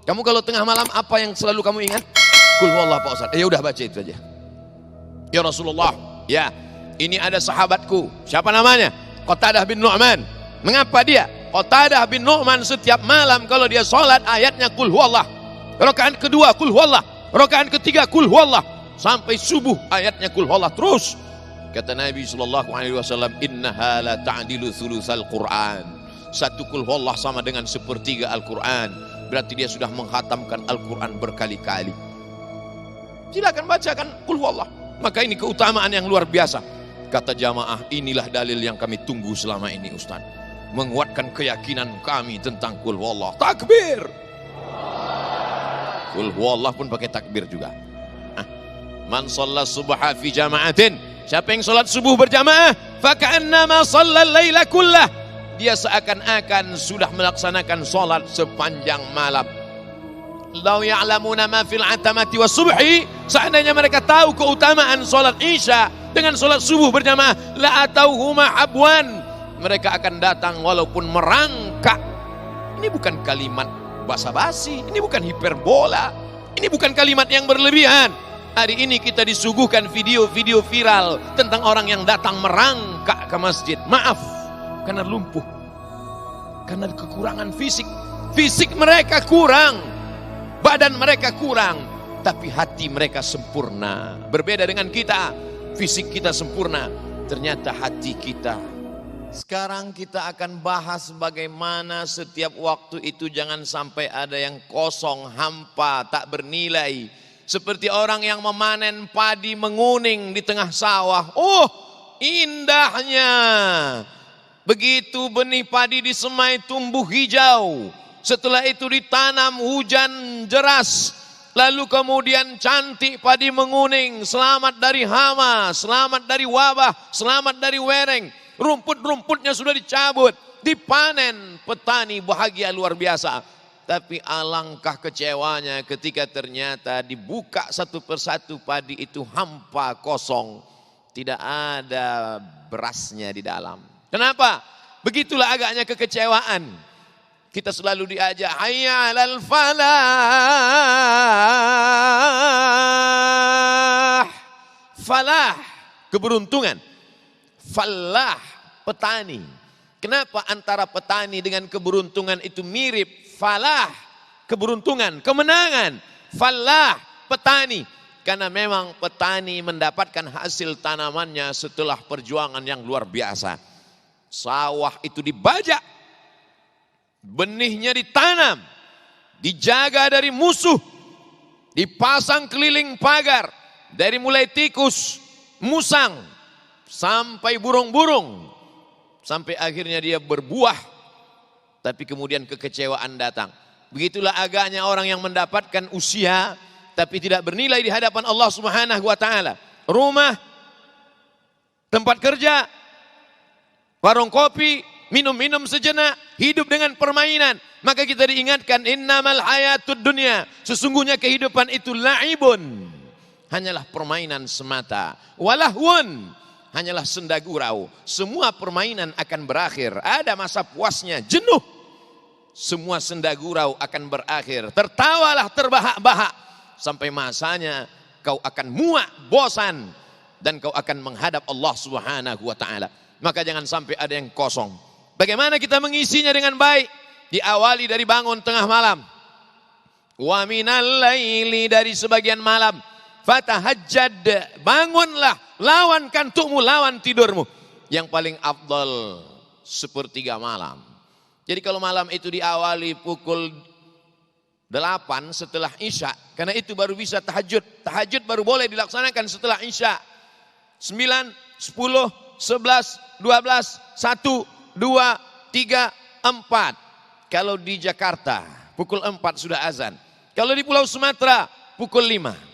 Kamu kalau tengah malam apa yang selalu kamu ingat? Qul huwallah Pak Ustaz. Ya udah baca itu aja. Ya Rasulullah, ya ini ada sahabatku. Siapa namanya? Qatadah bin Nu'man. Mengapa dia? Qatadah bin Nu'man setiap malam kalau dia sholat ayatnya Qul huwallah. Rakaat kedua Qul huwallah. Rakaat ketiga Qul huwallah. Sampai subuh ayatnya Qul huwallah terus. Kata Nabi SAW, innaha la ta'dilu thulutsal Qur'an. Satu Qul huwallah sama dengan sepertiga Al-Quran. Berarti dia sudah menghatamkan Al-Quran berkali-kali. Silakan bacakan Qul huwallah. Maka ini keutamaan yang luar biasa. Kata jamaah, inilah dalil yang kami tunggu selama ini Ustaz. Menguatkan keyakinan kami tentang Qul huwallah. Takbir. Qul huwallah pun pakai takbir juga. Man shalla subha fi jama'atin. Siapa yang salat subuh berjamaah, faka'annama shallal laila kullah. Dia seakan-akan sudah melaksanakan salat sepanjang malam. Lau ya'lamuna ma fil atamati was subhi, seandainya mereka tahu keutamaan salat Isya dengan salat subuh berjamaah, la atauhuma habwan. Mereka akan datang walaupun merangkak. Ini bukan kalimat basa-basi, ini bukan hiperbola, ini bukan kalimat yang berlebihan. Hari ini kita disuguhkan video-video viral tentang orang yang datang merangkak ke masjid. Maaf, karena lumpuh, karena kekurangan fisik. Fisik mereka kurang, badan mereka kurang, tapi hati mereka sempurna. Berbeda dengan kita, fisik kita sempurna, ternyata hati kita. Sekarang kita akan bahas bagaimana setiap waktu itu jangan sampai ada yang kosong, hampa, tak bernilai. Seperti orang yang memanen padi menguning di tengah sawah. Oh, indahnya. Begitu benih padi disemai tumbuh hijau. Setelah itu ditanam hujan deras. Lalu kemudian cantik padi menguning. Selamat dari hama, selamat dari wabah, selamat dari wereng. Rumput-rumputnya sudah dicabut, dipanen. Petani bahagia luar biasa. Tapi alangkah kecewanya ketika ternyata dibuka satu persatu padi itu hampa kosong. Tidak ada berasnya di dalam. Kenapa? Begitulah agaknya kekecewaan. Kita selalu diajak, hayya 'alal falah. Falah, keberuntungan. Falah, petani. Kenapa antara petani dengan keberuntungan itu mirip? Falah, keberuntungan, kemenangan. Falah, petani. Karena memang petani mendapatkan hasil tanamannya setelah perjuangan yang luar biasa. Sawah itu dibajak, benihnya ditanam, dijaga dari musuh, dipasang keliling pagar, dari mulai tikus, musang, sampai burung-burung, sampai akhirnya dia berbuah. Tapi kemudian kekecewaan datang. Begitulah agaknya orang yang mendapatkan usia tapi tidak bernilai di hadapan Allah Subhanahu wa taala. Rumah, tempat kerja, warung kopi, minum-minum sejenak, hidup dengan permainan. Maka kita diingatkan, innamal hayatud dunya. Sesungguhnya kehidupan itu la'ibun. Hanyalah permainan semata. Walahwun. Hanyalah senda gurau. Semua permainan akan berakhir. Ada masa puasnya, jenuh. Semua senda gurau akan berakhir. Tertawalah terbahak-bahak. Sampai masanya kau akan muak, bosan. Dan kau akan menghadap Allah Subhanahu wa ta'ala. Maka jangan sampai ada yang kosong. Bagaimana kita mengisinya dengan baik? Diawali dari bangun tengah malam. Wa minal laili, dari sebagian malam. Fatahajjad, bangunlah, lawan kantukmu, lawan tidurmu. Yang paling afdal sepertiga malam. Jadi kalau malam itu diawali pukul 8 setelah Isya, karena itu baru bisa tahajud. Tahajud baru boleh dilaksanakan setelah Isya. 9, 10, 11, 12, 1, 2, 3, 4. Kalau di Jakarta pukul 4 sudah azan. Kalau di Pulau Sumatera pukul 5.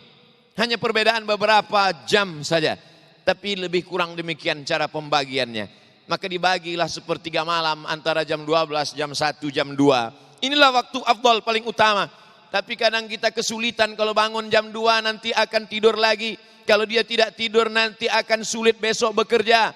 Hanya perbedaan beberapa jam saja. Tapi lebih kurang demikian cara pembagiannya. Maka dibagilah sepertiga malam antara jam 12, jam 1, jam 2. Inilah waktu afdal paling utama. Tapi kadang kita kesulitan kalau bangun jam 2 nanti akan tidur lagi. Kalau dia tidak tidur nanti akan sulit besok bekerja.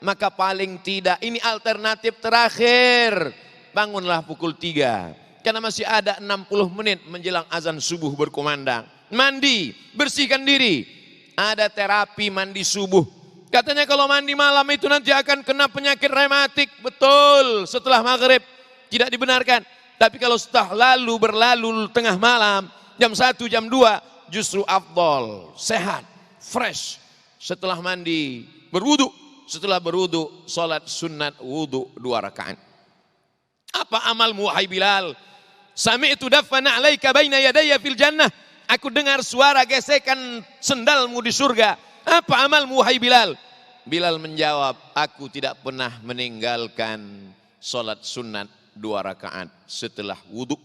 Maka paling tidak ini alternatif terakhir. Bangunlah pukul 3. Karena masih ada 60 menit menjelang azan subuh berkumandang. Mandi, bersihkan diri. Ada terapi mandi subuh. Katanya kalau mandi malam itu nanti akan kena penyakit rematik. Betul, setelah maghrib. Tidak dibenarkan. Tapi kalau setelah berlalu tengah malam, jam 1, jam 2, justru afdol, sehat, fresh. Setelah mandi, berwudu. Setelah berwudu, salat sunat wudu 2 rakaat. Apa amalmu wahai Bilal? Sami'tu dafana 'alaika baina yadayya fil jannah. Aku dengar suara gesekan sendalmu di surga. Apa amalmu wahai Bilal? Bilal menjawab, aku tidak pernah meninggalkan salat sunat 2 rakaat setelah wudu.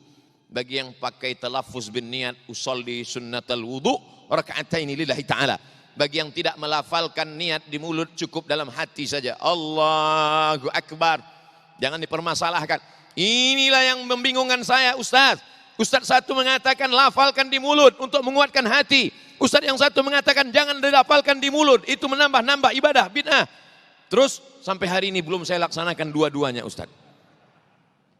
Bagi yang pakai talaffuz bin niat usolli sunnatal wudu raka'ataini lillahi ta'ala. Bagi yang tidak melafalkan niat di mulut, cukup dalam hati saja. Allahu Akbar. Jangan dipermasalahkan. Inilah yang membingungkan saya, Ustaz. Ustaz satu mengatakan lafalkan di mulut untuk menguatkan hati. Ustaz yang satu mengatakan jangan dilafalkan di mulut, itu menambah-nambah ibadah, bid'ah. Terus sampai hari ini belum saya laksanakan dua-duanya, Ustaz.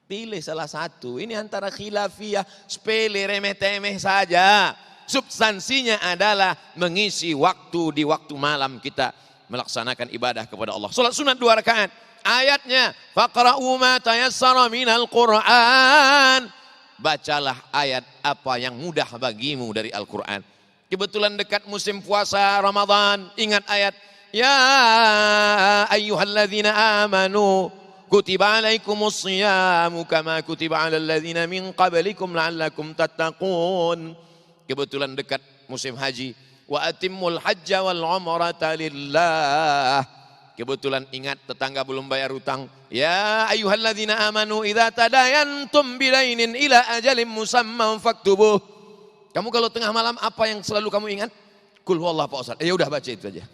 Pilih salah satu. Ini antara khilafiyah, sepele, remeh-temeh saja. Substansinya adalah mengisi waktu di waktu malam kita melaksanakan ibadah kepada Allah. Salat sunat 2 rakaat. Ayatnya, faqra'u ma tayassara minal Qur'an. Bacalah ayat apa yang mudah bagimu dari Al-Quran. Kebetulan dekat musim puasa Ramadan, ingat ayat, ya ayyuhalladzina amanu kutiba alaikumus siyamu kama kutiba alal ladzina min qablikum la'allakum tattaqun. Kebetulan dekat musim haji, wa atimmul hajja wal umrata lillah. Kebetulan ingat tetangga belum bayar hutang. Ya ayyuhalladzina amanu idza tadayantum bidainin ila ajalin musamman faktubuh. Kamu kalau tengah malam apa yang selalu kamu ingat? Qul huwallahu Pak Ustaz. Ya udah baca itu aja.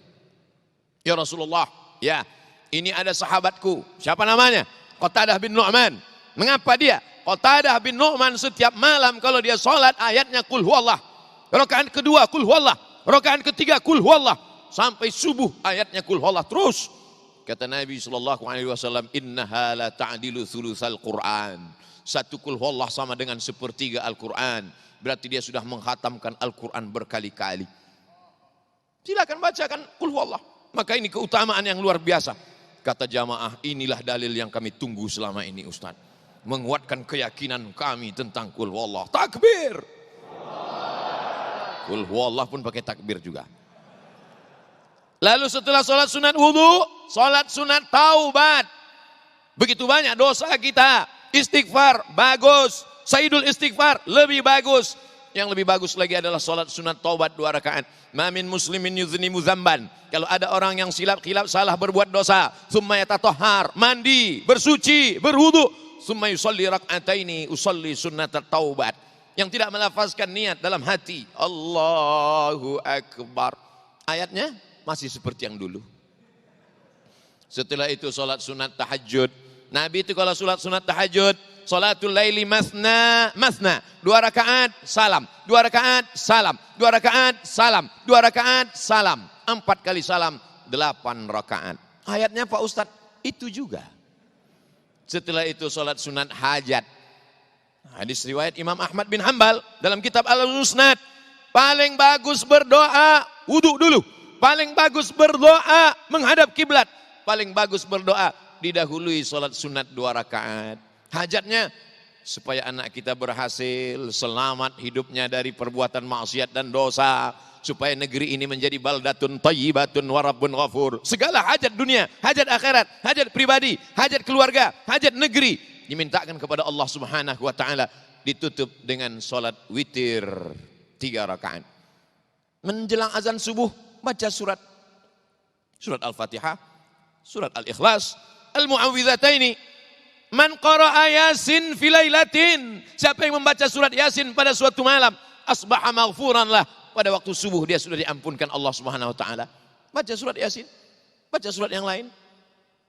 Ya Rasulullah, ya, ini ada sahabatku. Siapa namanya? Qatadah bin Nu'man. Mengapa dia? Qatadah bin Nu'man setiap malam kalau dia sholat ayatnya Qul huwallah. Rakaat kedua Qul huwallah. Rakaat ketiga Qul huwallah. Sampai subuh ayatnya Qul huwallah terus. Kata Nabi SAW, innaha la ta'dilu thulutsal Qur'an. Satu Qul huwallah sama dengan 1/3 Al-Quran. Berarti dia sudah menghatamkan Al-Quran berkali-kali. Silakan bacakan Qul huwallah. Maka ini keutamaan yang luar biasa. Kata jamaah, inilah dalil yang kami tunggu selama ini, Ustaz. Menguatkan keyakinan kami tentang Qul huwallah. Takbir. Qul huwallah pun pakai takbir juga. Lalu setelah sholat sunat wudu, sholat sunat taubat. Begitu banyak dosa kita. Istighfar, bagus. Sayyidul istighfar, lebih bagus. Yang lebih bagus lagi adalah sholat sunat taubat 2 rakaat. Ma min muslimin yuznimu dzamban. Kalau ada orang yang silap salah berbuat dosa, summa yatatahhar, mandi, bersuci, berwudu, summa yusalli rak'ataini, usalli sunnatat taubat. Yang tidak melafazkan niat dalam hati, Allahu Akbar. Ayatnya masih seperti yang dulu. Setelah itu sholat sunat tahajud. Nabi itu kalau sholat sunat tahajud, sholatul laili masna, 2 rakaat salam, 2 rakaat salam, 2 rakaat salam, 2 rakaat salam, 4 kali salam, 8 rakaat. Ayatnya Pak Ustadz itu juga. Setelah itu sholat sunat hajat. Hadis riwayat Imam Ahmad bin Hanbal dalam kitab Al-Musnad. Paling bagus berdoa, wudu dulu. Paling bagus berdoa menghadap kiblat. Paling bagus berdoa didahului sholat sunat 2 rakaat. Hajatnya supaya anak kita berhasil, selamat hidupnya dari perbuatan maksiat dan dosa. Supaya negeri ini menjadi baldatun thayyibatun wa rabbun ghafur. Segala hajat dunia, hajat akhirat, hajat pribadi, hajat keluarga, hajat negeri dimintakan kepada Allah Subhanahu wa taala, ditutup dengan salat witir 3 rakaat. Menjelang azan subuh baca surat Al-Fatihah, surat Al-Ikhlas, Al-Mu'awwidhataini. Man qara'a Yasin fi lailatin. Siapa yang membaca surat Yasin pada suatu malam, asbaha maghfuran lah. Pada waktu subuh dia sudah diampunkan Allah Subhanahu wa taala. Baca surat Yasin, baca surat yang lain.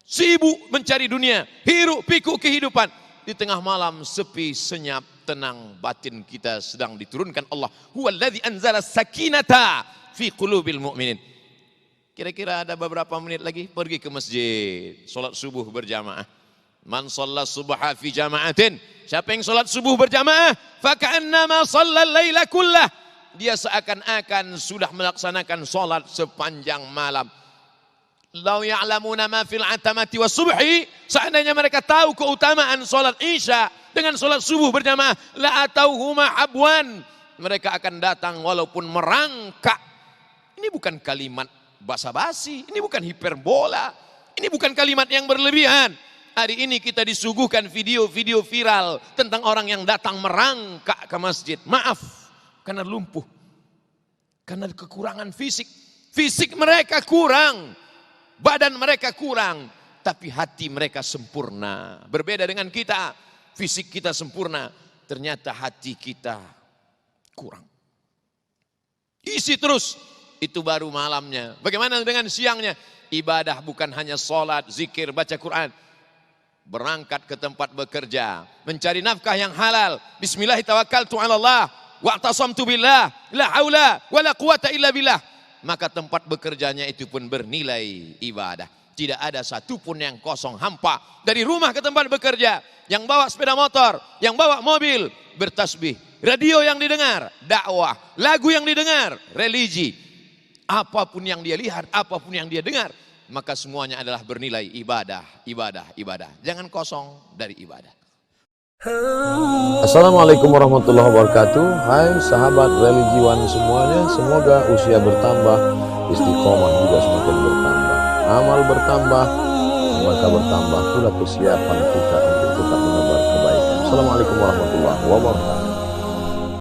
Sibuk mencari dunia, hiruk pikuk kehidupan. Di tengah malam sepi, senyap, tenang, batin kita sedang diturunkan Allah. Huwallazi anzala sakinata fi qulubil mu'minin. Kira-kira ada beberapa menit lagi pergi ke masjid, sholat subuh berjamaah. Man shalla subha fi jama'atin, siapa yang salat subuh berjamaah, faka'annama shallal laila kullah, dia seakan-akan sudah melaksanakan salat sepanjang malam. Lau ya'lamuna ma fil atamati was subhi, seandainya mereka tahu keutamaan salat Isya dengan salat subuh berjamaah, la atauhuma habwan, mereka akan datang walaupun merangkak. Ini bukan kalimat basa-basi, ini bukan hiperbola, ini bukan kalimat yang berlebihan. Hari ini kita disuguhkan video-video viral tentang orang yang datang merangkak ke masjid. Maaf, karena lumpuh, karena kekurangan fisik. Fisik mereka kurang, badan mereka kurang, tapi hati mereka sempurna. Berbeda dengan kita, fisik kita sempurna, ternyata hati kita kurang. Isi terus, itu baru malamnya. Bagaimana dengan siangnya? Ibadah bukan hanya sholat, zikir, baca Quran. Berangkat ke tempat bekerja, mencari nafkah yang halal. Bismillahirrahmanirrahim. Wa'tasamtu billah, la haula wala quwata illa billah. Maka tempat bekerjanya itu pun bernilai ibadah. Tidak ada satupun yang kosong, hampa. Dari rumah ke tempat bekerja, yang bawa sepeda motor, yang bawa mobil, bertasbih. Radio yang didengar, dakwah. Lagu yang didengar, religi. Apapun yang dia lihat, apapun yang dia dengar, maka semuanya adalah bernilai ibadah, ibadah, ibadah. Jangan kosong dari ibadah. Assalamualaikum warahmatullahi wabarakatuh. Hai sahabat religiwan semuanya, semoga usia bertambah, istiqomah juga semakin bertambah, amal bertambah, maka bertambah pula kesiapan kita untuk tetap menebar kebaikan. Assalamualaikum warahmatullahi wabarakatuh.